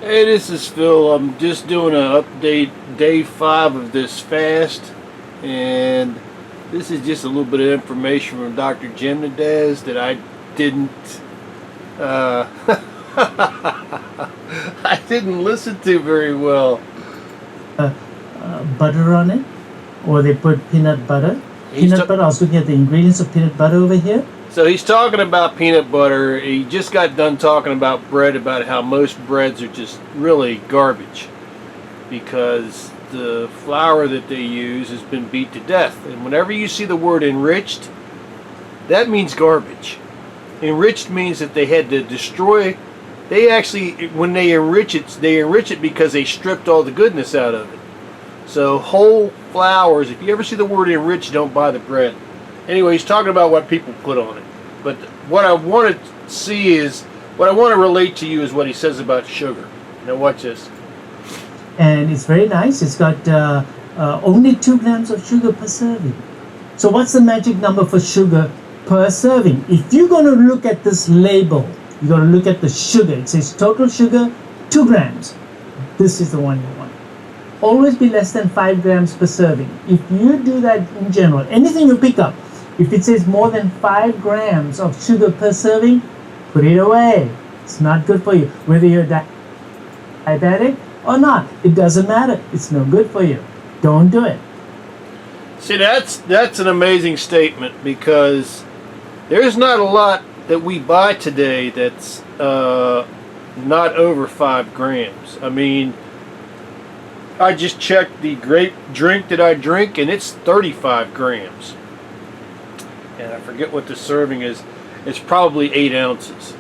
Hey, this is Phil. I'm just doing an update, day 5 of this fast, and this is just a little bit of information from Dr. Jamnadas that I didn't, uh, I didn't listen to very well. Butter on it, or they put peanut butter. Peanut butter. I was looking at the ingredients of peanut butter over here. So he's talking about peanut butter. He just got done talking about bread, about how most breads are just really garbage because the flour that they use has been beat to death. And whenever you see the word enriched, that means garbage. Enriched means that they had to destroy. They actually, when they enrich it because they stripped all the goodness out of it. So whole flours, if you ever see the word enriched, don't buy the bread. Anyway, he's talking about what people put on it. But what I want to see is, what I want to relate to you is what he says about sugar. Now watch this. And it's very nice. It's got only 2 grams of sugar per serving. So what's the magic number for sugar per serving? If you're going to look at this label, you're going to look at the sugar. It says total sugar, 2 grams. This is the one you want. Always be less than 5 grams per serving. If you do that in general, anything you pick up, if it says more than 5 grams of sugar per serving, put it away. It's not good for you. Whether you're diabetic or not, it doesn't matter. It's no good for you. Don't do it. See, that's an amazing statement, because there's not a lot that we buy today that's not over 5 grams. I mean, I just checked the grape drink that I drink, and it's 35 grams. And I forget what the serving is. It's probably 8 ounces.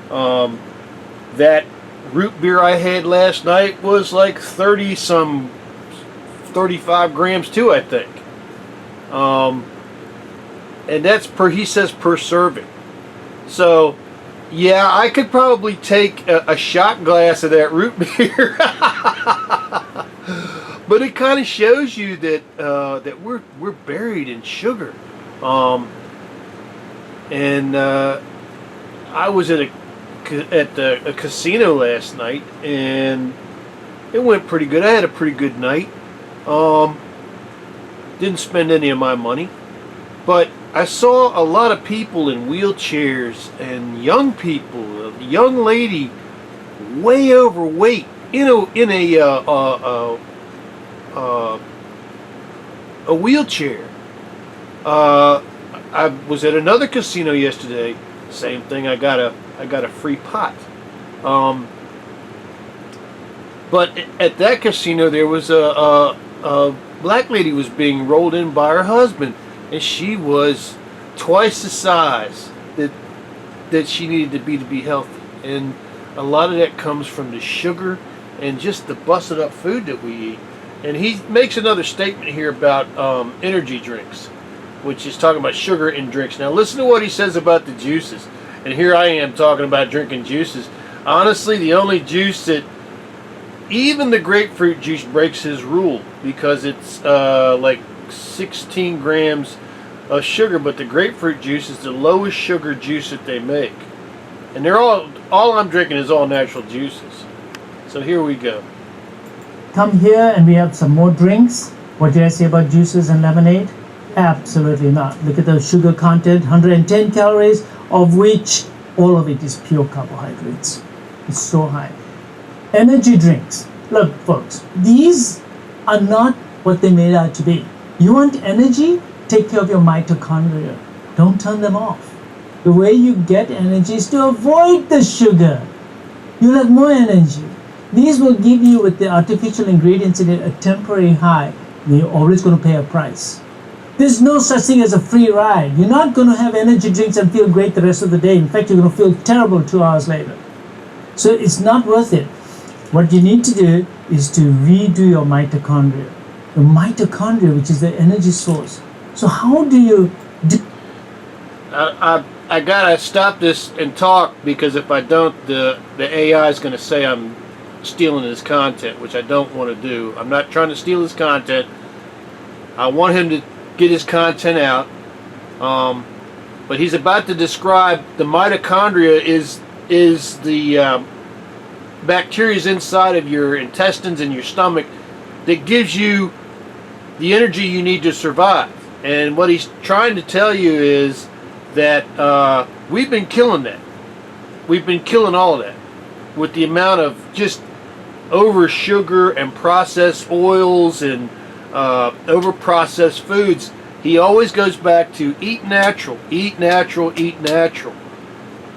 That root beer I had last night was like 35 grams too, I think. And that's he says per serving. So, yeah, I could probably take a shot glass of that root beer. But it kind of shows you that that we're buried in sugar. I was at a casino last night, and it went pretty good. I had a pretty good night. Didn't spend any of my money, but I saw a lot of people in wheelchairs and young people. A young lady, way overweight, in a wheelchair. I was at another casino yesterday. Same thing. I got a free pot. But at that casino, there was a black lady was being rolled in by her husband, and she was twice the size that she needed to be healthy. And a lot of that comes from the sugar and just the busted up food that we eat. And he makes another statement here about energy drinks, which is talking about sugar in drinks. Now listen to what he says about the juices. And here I am talking about drinking juices. Honestly, the only juice that, even the grapefruit juice breaks his rule, because it's like 16 grams of sugar, but the grapefruit juice is the lowest sugar juice that they make. And they're all I'm drinking is all natural juices. So here we go. Come here and we have some more drinks. What did I say about juices and lemonade? Absolutely not. Look at the sugar content, 110 calories, of which all of it is pure carbohydrates. It's so high. Energy drinks. Look, folks, these are not what they made out to be. You want energy? Take care of your mitochondria. Don't turn them off. The way you get energy is to avoid the sugar. You'll have more energy. These will give you, with the artificial ingredients in it, a temporary high. You're always going to pay a price. There's no such thing as a free ride. You're not going to have energy drinks and feel great the rest of the day. In fact, you're going to feel terrible 2 hours later. So it's not worth it. What you need to do is to redo your mitochondria. The mitochondria, which is the energy source. So how do you do? I gotta stop this and talk, because if I don't, the AI is gonna say I'm stealing his content, which I don't want to do. I'm not trying to steal his content. I want him to get his content out. But he's about to describe the mitochondria is the bacteria's inside of your intestines and your stomach that gives you the energy you need to survive. And what he's trying to tell you is that we've been killing that. We've been killing all of that with the amount of just over sugar and processed oils and over processed foods. He always goes back to eat natural, eat natural, eat natural.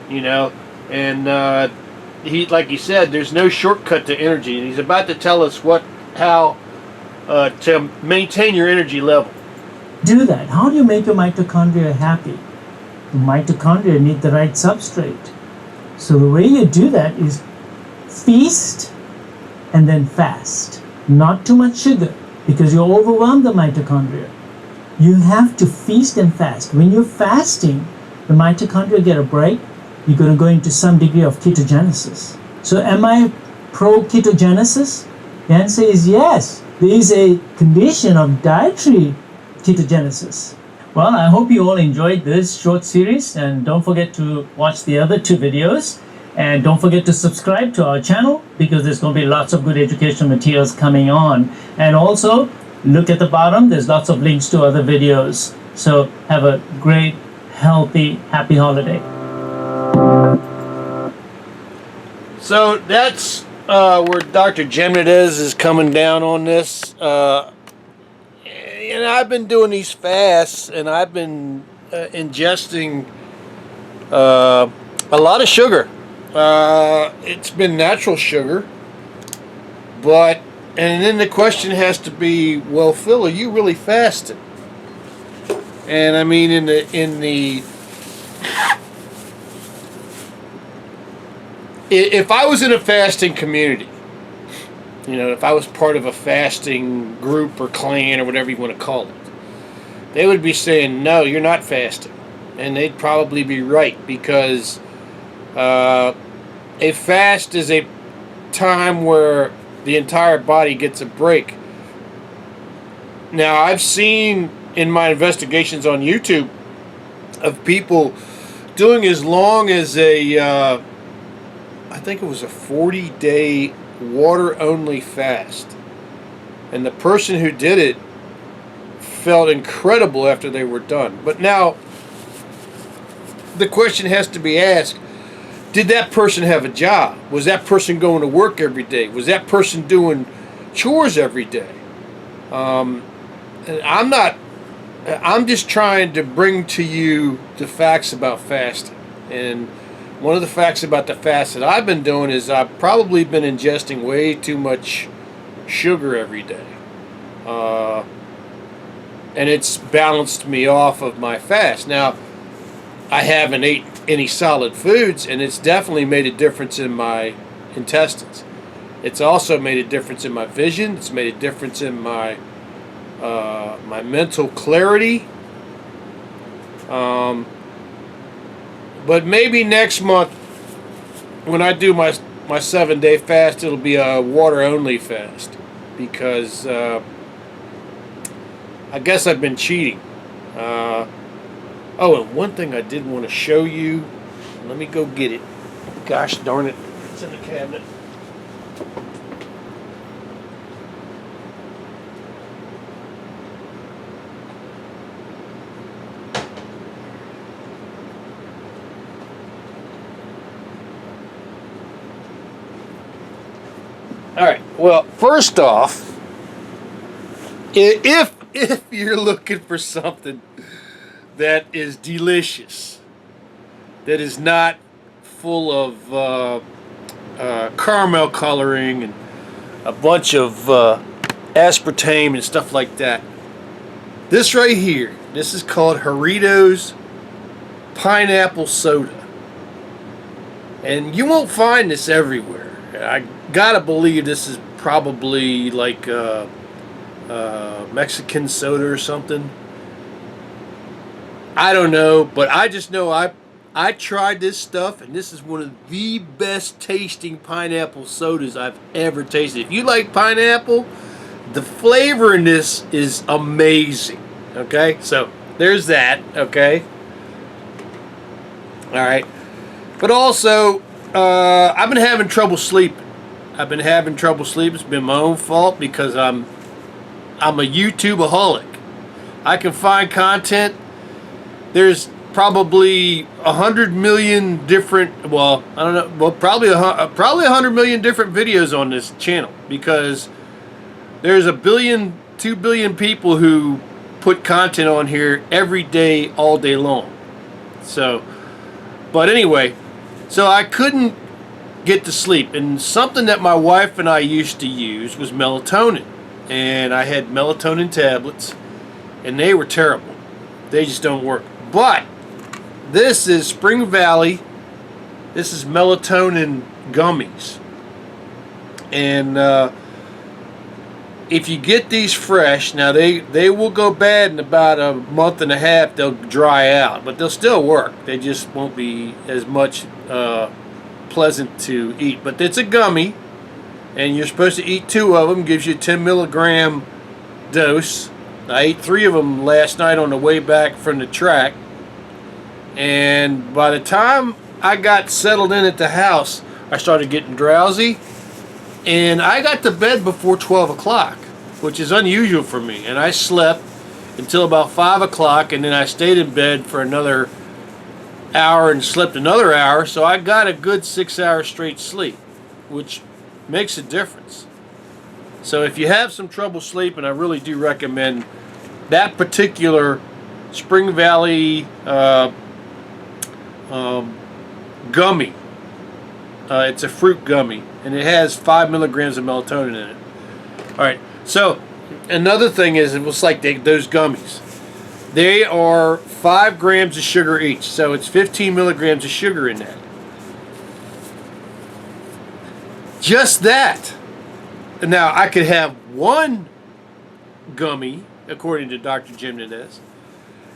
You know, and he, like he said, there's no shortcut to energy, and he's about to tell us how to maintain your energy level. Do that. How do you make your mitochondria happy? The mitochondria need the right substrate. So the way you do that is feast and then fast. Not too much sugar, because you overwhelm the mitochondria. You have to feast and fast. When you're fasting, the mitochondria get a break. You're going to go into some degree of ketogenesis. So am I pro-ketogenesis? The answer is yes. There is a condition of dietary ketogenesis. Well, I hope you all enjoyed this short series, and don't forget to watch the other 2 videos. And don't forget to subscribe to our channel, because there's going to be lots of good educational materials coming on. And also, look at the bottom, there's lots of links to other videos. So have a great, healthy, happy holiday. So that's where Dr. Jamnadas is coming down on this. And I've been doing these fasts, and I've been ingesting a lot of sugar. It's been natural sugar, and then the question has to be, well, Phil, are you really fasting? And I mean, if I was in a fasting community, you know, if I was part of a fasting group or clan or whatever you want to call it, they would be saying, no, you're not fasting. And they'd probably be right, because a fast is a time where the entire body gets a break. Now, I've seen in my investigations on YouTube of people doing as long as I think it was a 40-day water-only fast. And the person who did it felt incredible after they were done. But now, the question has to be asked, did that person have a job? Was that person going to work every day? Was that person doing chores every day? I'm just trying to bring to you the facts about fasting. And one of the facts about the fast that I've been doing is I've probably been ingesting way too much sugar every day. And it's balanced me off of my fast. Now, I haven't ate any solid foods, and it's definitely made a difference in my intestines. It's also made a difference in my vision. It's made a difference in my mental clarity. But maybe next month, when I do my 7-day fast, it'll be a water-only fast, because I guess I've been cheating. Oh, and one thing I did want to show you. Let me go get it. Gosh darn it. It's in the cabinet. All right. Well, first off, if you're looking for something that is delicious, that is not full of caramel coloring and a bunch of aspartame and stuff like that, this right here, this is called Doritos pineapple soda. And you won't find this everywhere. I gotta believe this is probably like Mexican soda or something. I don't know, but I just know I tried this stuff, and this is one of the best tasting pineapple sodas I've ever tasted. If you like pineapple, the flavor in this is amazing. Okay, so there's that. Okay, all right, but also I've been having trouble sleeping. I've been having trouble sleeping. It's been my own fault because I'm a YouTubeaholic. I can find content. There's probably 100 million different, well, I don't know, well, probably 100 million different videos on this channel, because there's 2 billion people who put content on here every day, all day long. So, but anyway, so I couldn't get to sleep, and something that my wife and I used to use was melatonin, and I had melatonin tablets, and they were terrible. They just don't work. But this is Spring Valley. This is melatonin gummies, and if you get these fresh, now they will go bad in about a month and a half. They'll dry out, but they'll still work. They just won't be as much pleasant to eat. But it's a gummy, and you're supposed to eat 2 of them. Gives you a 10 milligram dose. I ate 3 of them last night on the way back from the track, and by the time I got settled in at the house, I started getting drowsy, and I got to bed before 12 o'clock, which is unusual for me, and I slept until about 5 o'clock, and then I stayed in bed for another hour and slept another hour, so I got a good 6 hours straight sleep, which makes a difference. So if you have some trouble sleeping, I really do recommend that particular Spring Valley gummy. It's a fruit gummy, and it has 5 milligrams of melatonin in it. Alright, so another thing is, it was like those gummies. They are 5 grams of sugar each, so it's 15 milligrams of sugar in that. Just that. Now, I could have 1 gummy, according to Dr. Jamnadas,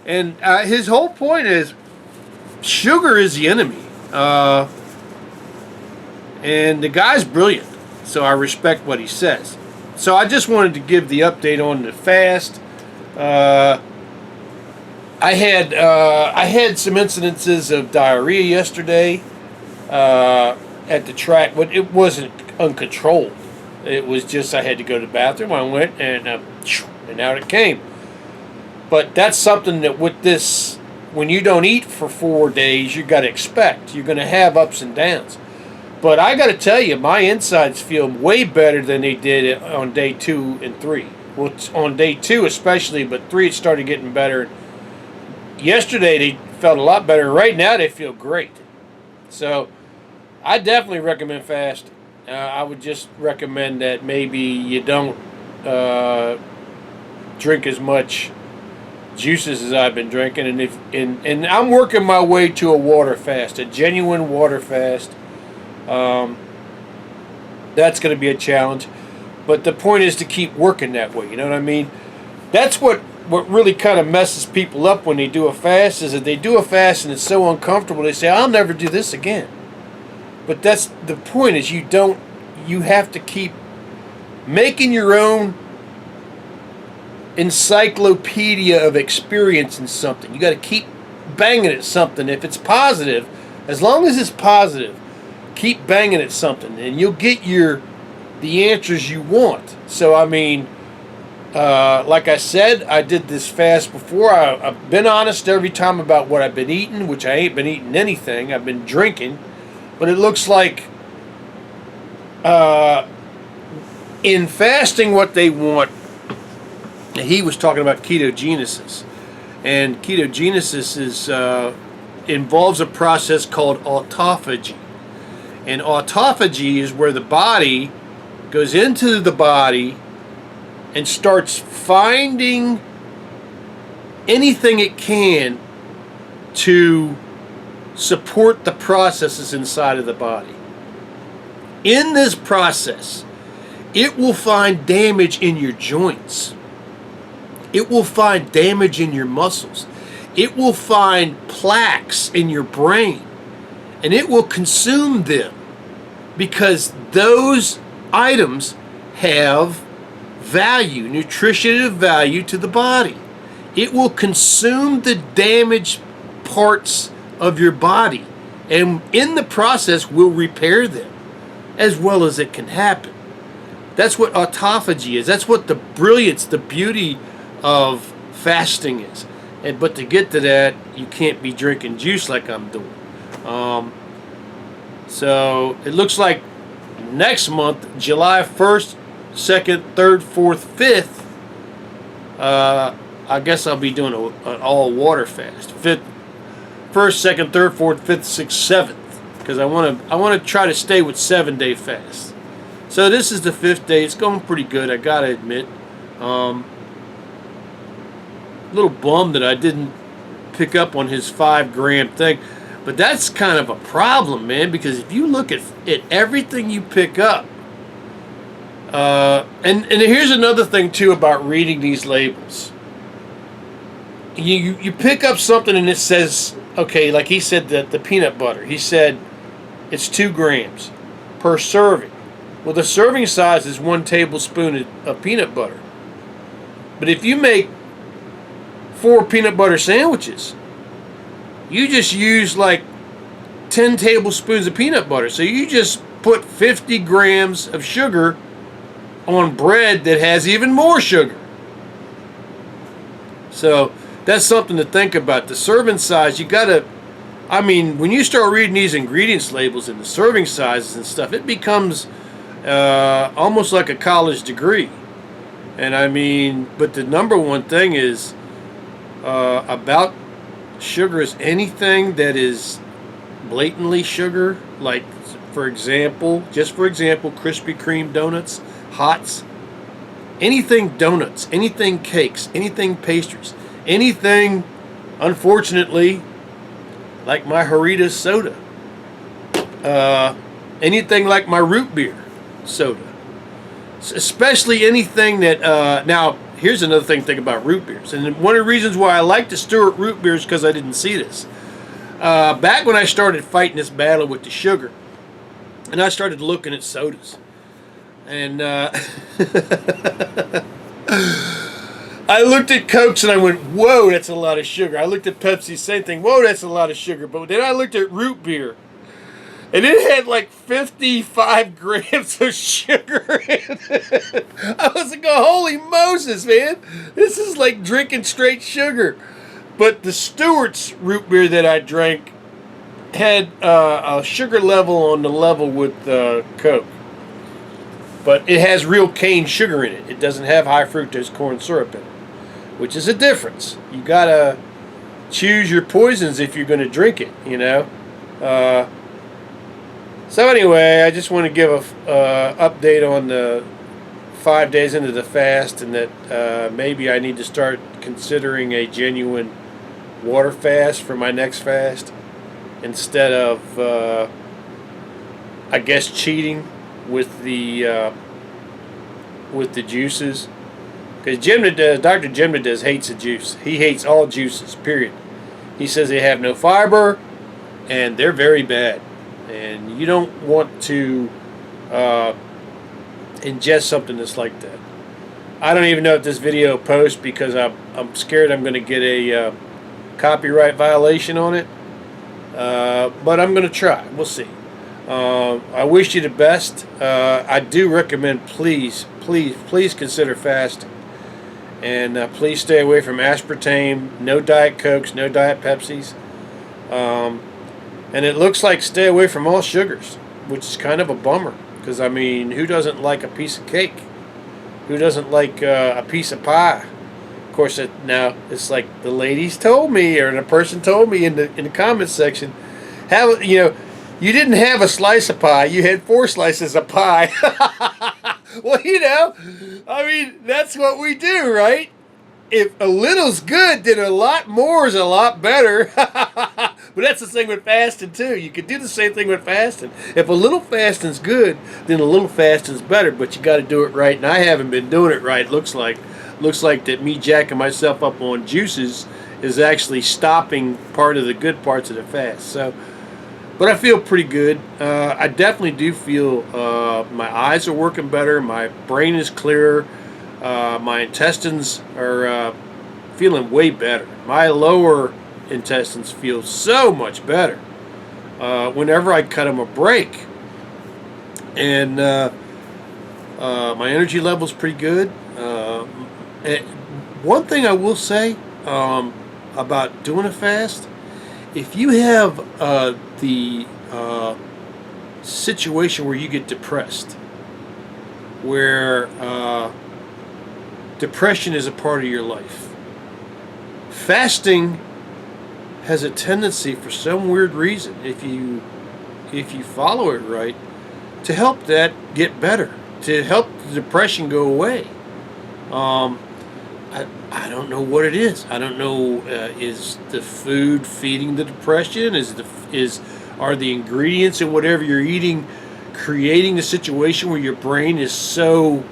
and his whole point is sugar is the enemy. And the guy's brilliant, so I respect what he says. So I just wanted to give the update on the fast. I had some incidences of diarrhea yesterday at the track, but it wasn't uncontrolled. It was just I had to go to the bathroom. I went, and out it came. But that's something that with this, when you don't eat for 4 days, you got to expect. You're going to have ups and downs. But I got to tell you, my insides feel way better than they did on day 2 and 3. Well, on day 2 especially, but 3 it started getting better. Yesterday they felt a lot better. Right now they feel great. So I definitely recommend fasting. I would just recommend that maybe you don't drink as much juices as I've been drinking, and I'm working my way to a water fast, a genuine water fast. That's going to be a challenge, but the point is to keep working that way. You know what I mean? That's what really kind of messes people up when they do a fast, is that they do a fast and it's so uncomfortable they say, I'll never do this again. But that's the point, is you have to keep making your own encyclopedia of experience in something. You got to keep banging at something. If it's positive, as long as it's positive, keep banging at something, and you'll get the answers you want. So I mean, like I said, I did this fast before. I've been honest every time about what I've been eating, which I ain't been eating anything. I've been drinking, but it looks like in fasting, what they want. He was talking about ketogenesis, and ketogenesis involves a process called autophagy. And autophagy is where the body goes into the body and starts finding anything it can to support the processes inside of the body. In this process, it will find damage in your joints. It will find damage in your muscles. It will find plaques in your brain. And it will consume them, because those items have value, nutritive value to the body. It will consume the damaged parts of your body, and in the process will repair them. as well as it can happen. That's what autophagy is. That's what the brilliance, the beauty of fasting is. But to get to that, you can't be drinking juice like I'm doing. So it looks like next month, July 1st, 2nd, 3rd, 4th, 5th, I guess I'll be doing an all water fast. 1st, 2nd, 3rd, 4th, 5th, 6th, 7th, because I want to try to stay with 7-day fasts. So this is the 5th day. It's going pretty good, I gotta admit. A little bummed that I didn't pick up on his 5-gram thing, but that's kind of a problem, man, because if you look at everything you pick up, and here's another thing too about reading these labels. You pick up something and it says, okay, like he said, the peanut butter. He said it's 2 grams per serving. Well, the serving size is 1 tablespoon of peanut butter. But if you make 4 peanut butter sandwiches, you just use like 10 tablespoons of peanut butter. So you just put 50 grams of sugar on bread that has even more sugar. So that's something to think about. The serving size, you gotta, I mean, when you start reading these ingredients labels and the serving sizes and stuff, it becomes almost like a college degree. And I mean, but the number one thing is about sugar is anything that is blatantly sugar, like just for example, Krispy Kreme donuts, Hots, anything donuts, anything cakes, anything pastries, anything, unfortunately, like my Haritas soda, anything like my root beer soda, especially anything that, now, here's another thing about root beers, and one of the reasons why I like the Stewart root beers because I didn't see this. Back when I started fighting this battle with the sugar, and I started looking at sodas, and I looked at Cokes and I went, whoa, that's a lot of sugar. I looked at Pepsi, same thing, whoa, that's a lot of sugar. But then I looked at root beer, and it had like 55 grams of sugar in it. I was like, oh, holy Moses, man. This is like drinking straight sugar. But the Stewart's root beer that I drank had a sugar level on the level with Coke. But it has real cane sugar in it. It doesn't have high fructose corn syrup in it, which is a difference. You gotta choose your poisons if you're going to drink it, you know. So anyway, I just want to give a update on the 5 days into the fast, and that maybe I need to start considering a genuine water fast for my next fast instead of, I guess, cheating with the juices. Because Dr. Jamnadas hates the juice. He hates all juices, period. He says they have no fiber and they're very bad. And you don't want to ingest something that's like that. I don't even know if this video posts because I'm scared I'm going to get a copyright violation on it. But I'm going to try. We'll see. I wish you the best. I do recommend, please consider fasting. And please stay away from aspartame, no Diet Cokes, no Diet Pepsis. And it looks like stay away from all sugars, which is kind of a bummer. Because, I mean, who doesn't like a piece of cake? Who doesn't like a piece of pie? Of course, now it's like the ladies told me, or the person told me in the comments section, you didn't have a slice of pie, you had 4 slices of pie. Well, you know, I mean, that's what we do, right? If a little's good, then a lot more is a lot better. But that's the thing with fasting, too. You could do the same thing with fasting. If a little fasting's good, then a little fasting's better, but you got to do it right. And I haven't been doing it right, looks like that me jacking myself up on juices is actually stopping part of the good parts of the fast. So, but I feel pretty good. I definitely do feel my eyes are working better. My brain is clearer. My intestines are feeling way better. My lower intestines feel so much better whenever I cut them a break. and my energy level's pretty good. One thing I will say about doing a fast, if you have the situation where you get depressed, where depression is a part of your life, fasting has a tendency, for some weird reason, if you follow it right, to help that get better, to help the depression go away. I don't know what it is. I don't know. Is the food feeding the depression? Are the ingredients in whatever you're eating creating a situation where your brain is so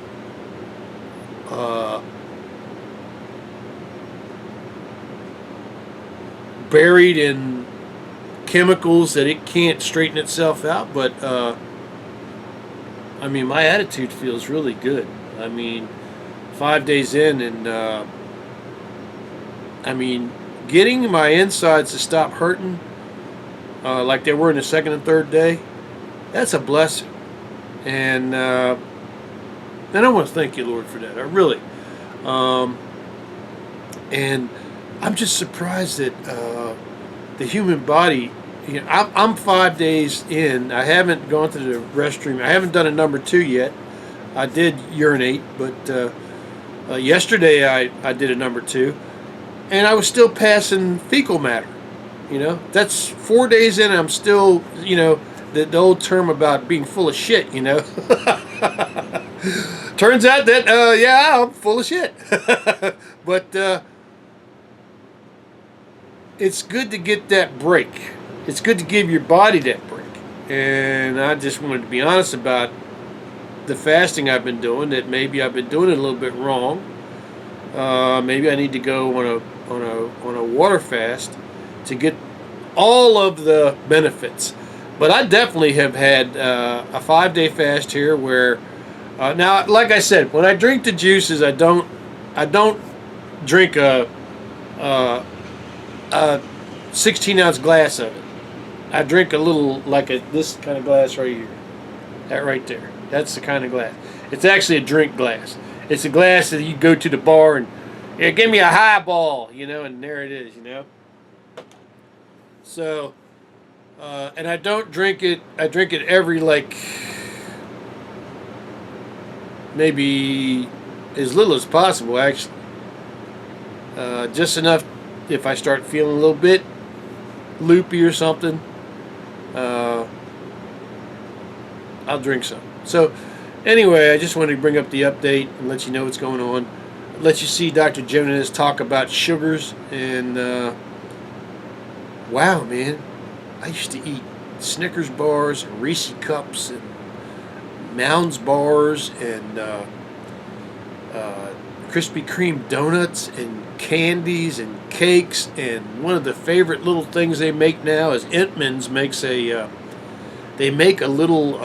buried in chemicals that it can't straighten itself out? But I mean, my attitude feels really good. I mean, 5 days in, and I mean, getting my insides to stop hurting like they were in the second and third day, that's a blessing. And I want to thank you, Lord, for that. I really. And I'm just surprised that the human body, you know, I'm 5 days in. I haven't gone to the restroom. I haven't done a number 2 yet. I did urinate, but yesterday I did a number 2. And I was still passing fecal matter. You know, that's 4 days in. I'm still, you know, the old term about being full of shit. You know, turns out that yeah, I'm full of shit. But it's good to get that break. It's good to give your body that break. And I just wanted to be honest about the fasting I've been doing. That maybe I've been doing it a little bit wrong. Maybe I need to go on a water fast to get all of the benefits. But I definitely have had a 5-day fast here where now, like I said, when I drink the juices, I don't drink a 16-ounce glass of it. I drink a little, like this kind of glass right here. That right there. That's the kind of glass. It's actually a drink glass. It's a glass that you go to the bar and, yeah, give me a highball, you know, and there it is, you know. So, and I don't drink it. I drink it every, like, maybe as little as possible, actually. Just enough if I start feeling a little bit loopy or something, I'll drink some. So, anyway, I just wanted to bring up the update and let you know what's going on. Let you see Dr. Jamnadas talk about sugars. And wow, man, I used to eat Snickers bars and Reese cups and Mounds bars and Krispy Kreme donuts and candies and cakes. And one of the favorite little things they make now is Entman's makes a they make a little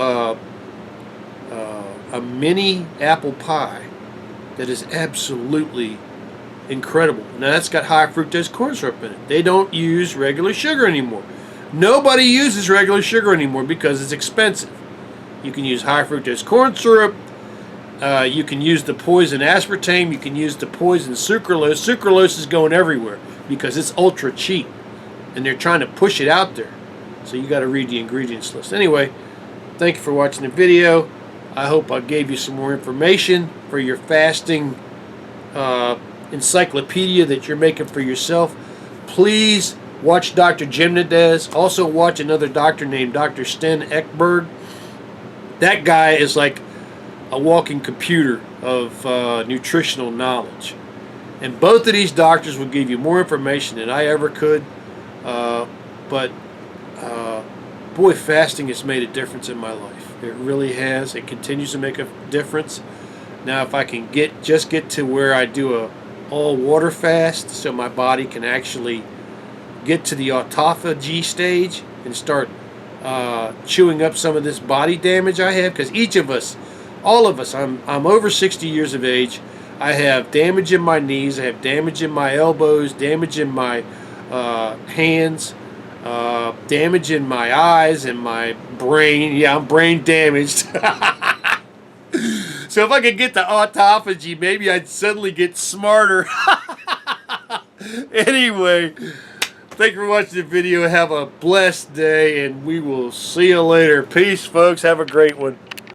a mini apple pie that is absolutely incredible. Now that's got high fructose corn syrup in it. They don't use regular sugar anymore. Nobody uses regular sugar anymore because it's expensive. You can use high fructose corn syrup. You can use the poison aspartame. You can use the poison sucralose. Sucralose is going everywhere because it's ultra cheap, and they're trying to push it out there. So you got to read the ingredients list. Anyway, thank you for watching the video. I hope I gave you some more information for your fasting encyclopedia that you're making for yourself. Please watch Dr. Jamnadas. Also watch another doctor named Dr. Sten Ekberg. That guy is like a walking computer of nutritional knowledge. And both of these doctors will give you more information than I ever could. But boy, fasting has made a difference in my life. It really has. It continues to make a difference. Now, if I can get to where I do a all water fast, so my body can actually get to the autophagy stage and start chewing up some of this body damage I have, because each of us, all of us, I'm over 60 years of age. I have damage in my knees. I have damage in my elbows. Damage in my hands. damage in my eyes and my brain. Yeah, I'm brain damaged. So if I could get the autophagy, maybe I'd suddenly get smarter. Anyway, thank you for watching the video. Have a blessed day, and we will see you later. Peace, folks. Have a great one.